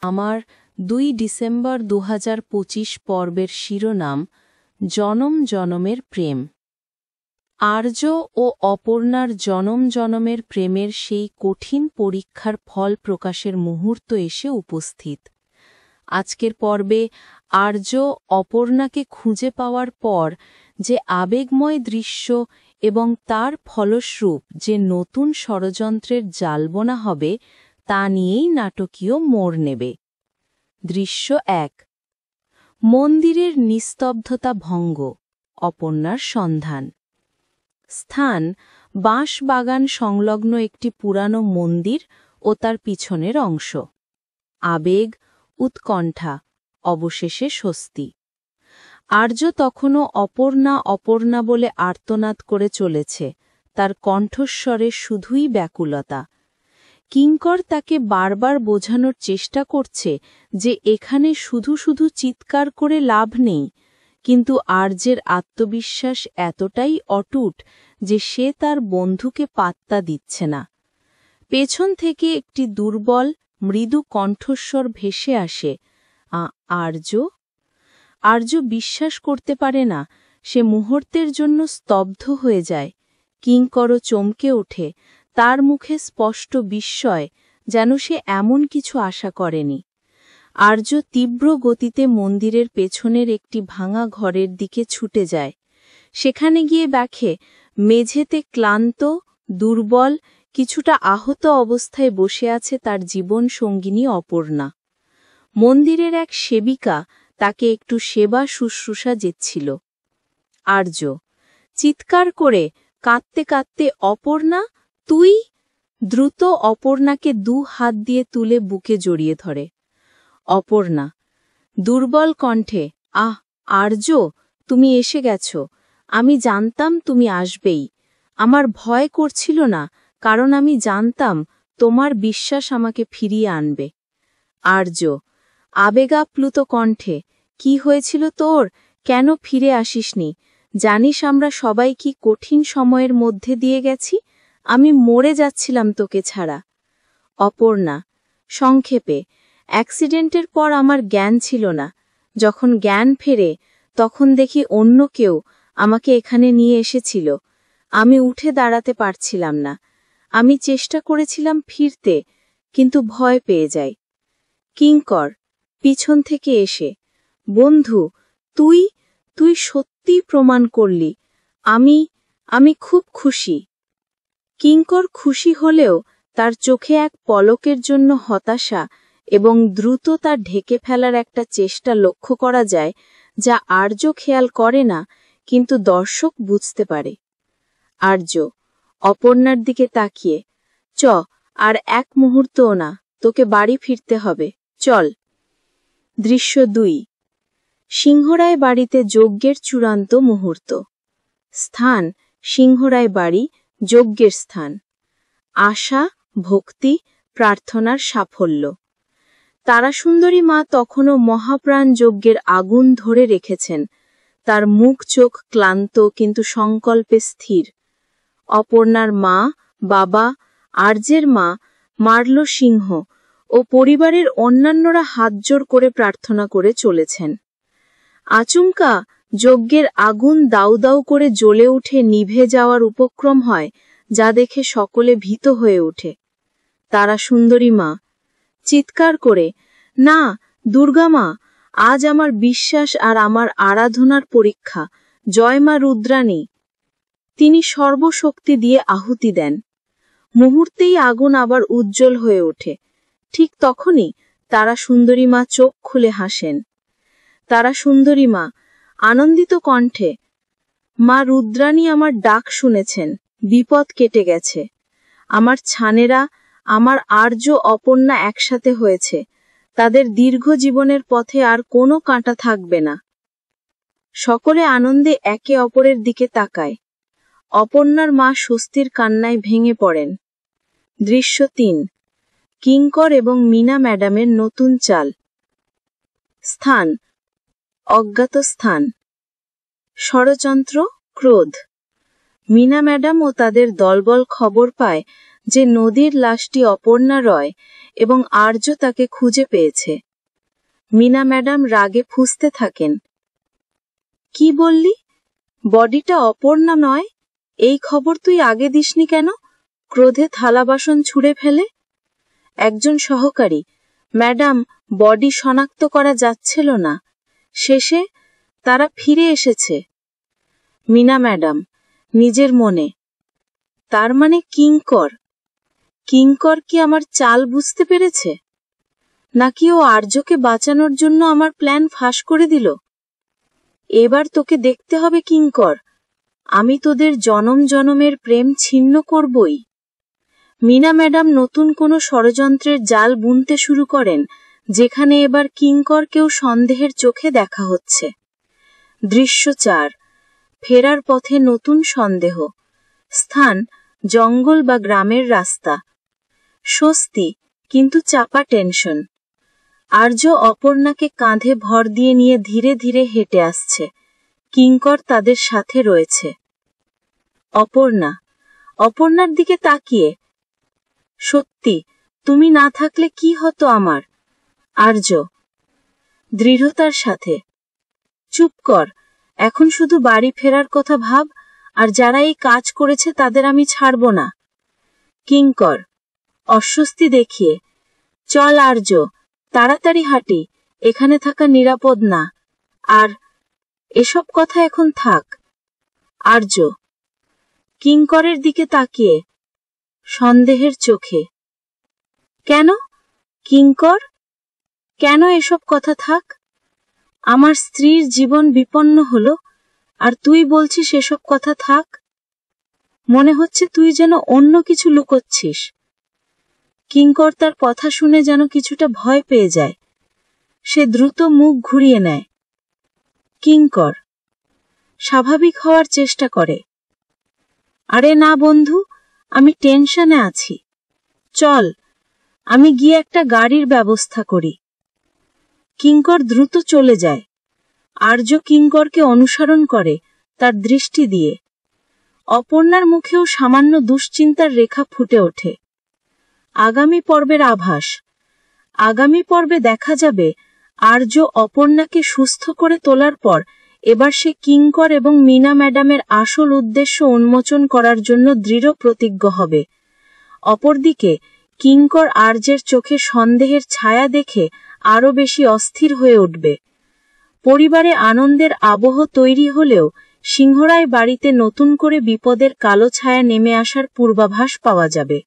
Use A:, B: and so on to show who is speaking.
A: আমার ২ ডিসেম্বর ২০২৫ পর্বের শিরোনাম জনম জনমের প্রেম। আর্য ও অপর্ণার জনম জনমের প্রেমের সেই কঠিন পরীক্ষার ফল প্রকাশের মুহূর্ত এসে উপস্থিত। আজকের পর্বে আর্য অপর্ণাকে খুঁজে পাওয়ার পর যে আবেগময় দৃশ্য এবং তার ফলস্বরূপ যে নতুন ষড়যন্ত্রের জালবোনা হবে তা নিয়েই নাটকীয় মোড় নেবে। দৃশ্য ১। মন্দিরের নিস্তব্ধতা ভঙ্গ, অপর্ণার সন্ধান। স্থান: বাঁশবাগান সংলগ্ন একটি পুরানো মন্দির ও তার পিছনের অংশ। আবেগ, উৎকণ্ঠা, অবশেষে স্বস্তি। আর্য তখনও অপর্ণা অপর্ণা বলে আর্তনাদ করে চলেছে, তার কণ্ঠস্বরে শুধুই ব্যাকুলতা। কিঙ্কর তাকে বারবার বোঝানোর চেষ্টা করছে যে এখানে শুধু শুধু চিৎকার করে লাভ নেই, কিন্তু আর্যের আত্মবিশ্বাস এতটাই অটুট যে সে তার বন্ধুকে পাত্তা দিচ্ছে না। পেছন থেকে একটি দুর্বল, মৃদু কণ্ঠস্বর ভেসে আসে, আর্য। আর্য বিশ্বাস করতে পারে না, সে মুহূর্তের জন্য স্তব্ধ হয়ে যায়। কিঙ্করও চমকে ওঠে, তার মুখে স্পষ্ট বিস্ময়, যেন সে এমন কিছু আশা করেনি। আর্য তীব্র গতিতে মন্দিরের পেছনের একটি ভাঙা ঘরের দিকে ছুটে যায়। সেখানে গিয়ে দেখে মেঝেতে ক্লান্ত, দুর্বল, কিছুটা আহত অবস্থায় বসে আছে তার জীবন সঙ্গিনী অপর্ণা। মন্দিরের এক সেবিকা তাকে একটু সেবা শুশ্রূষা দিচ্ছিল। আর্য চিৎকার করে কাঁদতে কাঁদতে, অপর্ণা, তুই! দ্রুত অপর্ণাকে ২ হাত দিয়ে তুলে বুকে জড়িয়ে ধরে। অপর্ণা দুর্বল কণ্ঠে, আর্য, তুমি এসে গেছ। আমি জানতাম তুমি আসবেই। আমার ভয় করছিল না, কারণ আমি জানতাম তোমার বিশ্বাস আমাকে ফিরিয়ে আনবে। আর্য আবেগাপ্লুত কণ্ঠে, কি হয়েছিল তোর? কেন ফিরে আসিসনি? জানিস আমরা সবাই কি কঠিন সময়ের মধ্যে দিয়ে গেছি? আমি মরে যাচ্ছিলাম তোকে ছাড়া। অপর্ণা সংক্ষেপে, অ্যাক্সিডেন্টের পর আমার জ্ঞান ছিল না। যখন জ্ঞান ফেরে তখন দেখি অন্য কেউ আমাকে এখানে নিয়ে এসেছিল। আমি উঠে দাঁড়াতে পারছিলাম না। আমি চেষ্টা করেছিলাম ফিরতে, কিন্তু ভয় পেয়ে যাই। কিঙ্কর পিছন থেকে এসে, বন্ধু, তুই সত্যিই প্রমাণ করলি। আমি খুব খুশি। কিঙ্কর খুশি হলেও তার চোখে এক পলকের জন্য হতাশা এবং দ্রুত তা ঢেকে ফেলার একটা চেষ্টা লক্ষ্য করা যায়, যা আর্য খেয়াল করে না, কিন্তু দর্শক বুঝতে পারে। আর্য অপর্ণার দিকে তাকিয়ে, আর এক মুহূর্তও না, তোকে বাড়ি ফিরতে হবে, চল। দৃশ্য ২। সিংহরায় বাড়িতে যজ্ঞের চূড়ান্ত মুহূর্ত। স্থান: সিংহরায় বাড়ি, যজ্ঞের স্থান। আশা, ভক্তি, প্রার্থনার সাফল্য। তারাসুন্দরী মা তখনও মহাপ্রাণ যজ্ঞের আগুন ধরে রেখেছেন, তার মুখ চোখ ক্লান্ত কিন্তু সংকল্পে স্থির। অপর্ণার মা, বাবা, আর্যের মা, মার্ল সিংহ ও পরিবারের অন্যান্যরা হাতজোড় করে প্রার্থনা করে চলেছেন। আচমকা যজ্ঞের আগুন দাউ দাউ করে জ্বলে উঠে নিভে যাওয়ার উপক্রম হয়, যা দেখে সকলে ভীত হয়ে ওঠে। তারাসুন্দরী মা চিৎকার করে, না, দুর্গা মা, আজ আমার বিশ্বাস আর আমার আরাধনার পরীক্ষা, জয় মা রুদ্রাণী। তিনি সর্বশক্তি দিয়ে আহুতি দেন। মুহূর্তেই আগুন আবার উজ্জ্বল হয়ে ওঠে। ঠিক তখনই তারাসুন্দরী মা চোখ খুলে হাসেন। তারাসুন্দরী মা আনন্দিত কণ্ঠে, মা রুদ্রাণী আমার ডাক শুনেছেন, বিপদ কেটে গেছে। আমার ছানেরা, আমার আর্য অপর্ণা একসাথে হয়েছে, তাদের দীর্ঘ জীবনের পথে আর কোনো কাঁটা থাকবে না। সকলে আনন্দে একে অপরের দিকে তাকায়। অপর্ণার মা স্বস্তির কান্নায় ভেঙে পড়েন। দৃশ্য ৩। কিঙ্কর এবং মীনা ম্যাডামের নতুন চাল। স্থান: অজ্ঞাত স্থান। ষড়যন্ত্র, ক্রোধ। মীনা ম্যাডাম ও তাদের দলবল খবর পায় যে নদীর লাশটি অপর্ণা রয় এবং আর্য তাকে খুঁজে পেয়েছে। মীনা ম্যাডাম রাগে ফুঁসতে থাকেন। কি বললি? বডিটা অপর্ণা নয়? এই খবর তুই আগে দিসনি কেন? ক্রোধে থালা বাসন ছুঁড়ে ফেলে। একজন সহকারী, ম্যাডাম, বডি শনাক্ত করা যাচ্ছিল না। শেষে তারা ফিরে এসেছে। মীনা ম্যাডাম নিজের মনে, তার মানে কিঙ্কর। কিঙ্কর কি আমার চাল বুঝতে পেরেছে? নাকি ও আর্যকে বাঁচানোর জন্য আমার প্ল্যান ফাঁস করে দিল? এবার তোকে দেখতে হবে কিঙ্কর, আমি তোদের জনম জনমের প্রেম ছিন্ন করবই। মীনা ম্যাডাম নতুন কোনো ষড়যন্ত্রের জাল বুনতে শুরু করেন, যেখানে এবার কিঙ্করকেও সন্দেহের চোখে দেখা হচ্ছে। দৃশ্য ৪। ফেরার পথে নতুন সন্দেহ। স্থান জঙ্গল বা গ্রামের রাস্তা। স্বস্তি, কিন্তু চাপা টেনশন। আর্য অপর্ণাকে কাঁধে ভর দিয়ে নিয়ে ধীরে ধীরে হেঁটে আসছে। কিঙ্কর তাদের সাথে রয়েছে। অপর্ণার দিকে তাকিয়ে, সত্যি, তুমি না থাকলে কি হতো আমার? আর্য দৃঢ়তার সাথে, চুপ কর, এখন শুধু বাড়ি ফেরার কথা ভাব, আর যারা এই কাজ করেছে তাদের আমি ছাড়ব না। কিঙ্কর অস্বস্তি দেখিয়ে, চল আর্য, তাড়াতাড়ি হাঁটি, এখানে থাকা নিরাপদ না। আর এসব কথা এখন থাক। আর্য কিঙ্করের দিকে তাকিয়ে, সন্দেহের চোখে, কেন কিঙ্কর, কেন এসব কথা থাক? আমার স্ত্রীর জীবন বিপন্ন হলো, আর তুই বলছিস এসব কথা থাক? মনে হচ্ছে তুই যেন অন্য কিছু লুকোচ্ছিস। কিঙ্কর তার কথা শুনে যেন কিছুটা ভয় পেয়ে যায়। সে দ্রুত মুখ ঘুরিয়ে নেয়। কিঙ্কর স্বাভাবিক হওয়ার চেষ্টা করে। আরে না বন্ধু, আমি টেনশনে আছি। চল, আমি গিয়ে একটা গাড়ির ব্যবস্থা করি। কিঙ্কর দ্রুত চলে যায়। আর্য কিঙ্করকে অনুসরণ করে, তার দৃষ্টি দিয়ে। অপর্ণার মুখেও সামান্য দুশ্চিন্তার রেখা ফুটে ওঠে। আগামী পর্বের আভাস। আগামী পর্বে দেখা যাবে আর্য অপর্ণাকে সুস্থ করে তোলার পর এবার সে কিঙ্কর এবং মীনা ম্যাডামের আসল উদ্দেশ্য উন্মোচন করার জন্য দৃঢ় প্রতিজ্ঞ হবে। অপরদিকে কিঙ্কর আর্যের চোখে সন্দেহের ছায়া দেখে আরো বেশি অস্থির হয়ে উঠবে। পরিবারে আনন্দের আবহ তৈরি হলেও সিংহরায় বাড়িতে নতুন করে বিপদের কালো ছায়া নেমে আসার পূর্বাভাস পাওয়া যাবে।